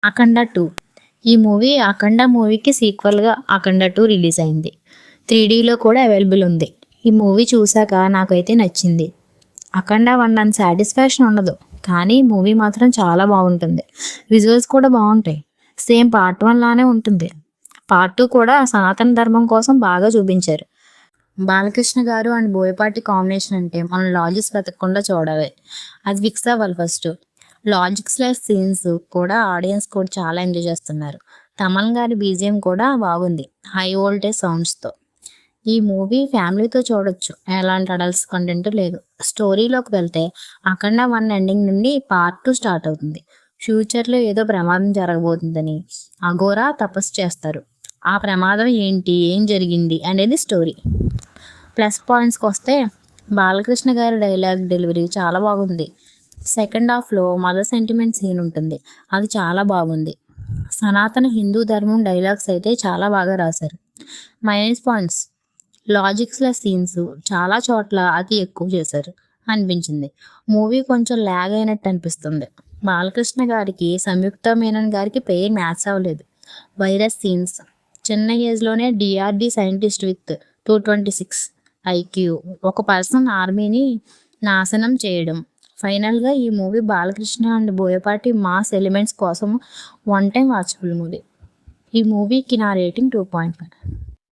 అఖండ 2. ఈ మూవీ అఖండ మూవీకి సీక్వెల్గా అఖండ 2 రిలీజ్ అయింది. 3Dలో కూడా అవైలబుల్ ఉంది. ఈ మూవీ చూశాక నాకైతే నచ్చింది. అఖండ 1 అంత సాటిస్ఫాక్షన్ ఉండదు, కానీ మూవీ మాత్రం చాలా బాగుంటుంది. విజువల్స్ కూడా బాగుంటాయి. సేమ్ పార్ట్ 1 లానే ఉంటుంది. పార్ట్ 2 కూడా సనాతన ధర్మం కోసం బాగా చూపించారు. బాలకృష్ణ గారు అండ్ బోయపాటి కాంబినేషన్ అంటే మనం లాజిక్స్ వెతకకుండా చూడాలి. అది ఫిక్స్ అవ్వాలి ఫస్ట్. లాజిక్స్ లెస్ సీన్స్ కూడా ఆడియన్స్ కూడా చాలా ఎంజాయ్ చేస్తున్నారు. తమన్ గారి బీజిఎం కూడా బాగుంది, హై వోల్టేజ్ సౌండ్స్తో. ఈ మూవీ ఫ్యామిలీతో చూడొచ్చు, ఎలాంటి అడల్ట్స్ కంటెంట్ లేదు. స్టోరీలోకి వెళ్తే అఖండ 1 ఎండింగ్ నుండి పార్ట్ 2 స్టార్ట్ అవుతుంది. ఫ్యూచర్లో ఏదో ప్రమాదం జరగబోతుందని అఘోరా తపస్సు చేస్తారు. ఆ ప్రమాదం ఏంటి, ఏం జరిగింది అనేది స్టోరీ. ప్లస్ పాయింట్స్కి వస్తే బాలకృష్ణ గారి డైలాగ్ డెలివరీ చాలా బాగుంది. సెకండ్ హాఫ్లో మదర్ సెంటిమెంట్ సీన్ ఉంటుంది, అది చాలా బాగుంది. సనాతన హిందూ ధర్మం డైలాగ్స్ అయితే చాలా బాగా రాశారు. మైనస్ పాయింట్స్, లాజిక్స్ల సీన్స్ చాలా చోట్ల అతి ఎక్కువ చేశారు అనిపించింది. మూవీ కొంచెం ల్యాగ్ అయినట్టు అనిపిస్తుంది. బాలకృష్ణ గారికి సంయుక్త మీనన్ గారికి పేరు మ్యాచ్ అవ్వలేదు. వైరస్ సీన్స్, చిన్న ఏజ్లోనే డిఆర్డి సైంటిస్ట్ విత్ 226 ఐక్యూ, ఒక పర్సన్ ఆర్మీని నాశనం చేయడం. ఫైనల్గా ఈ movie Balakrishna and Boyapati mass elements కోసం 1 టైం వాచబుల్ మూవీ. ఈ మూవీకి నా రేటింగ్ 2.5.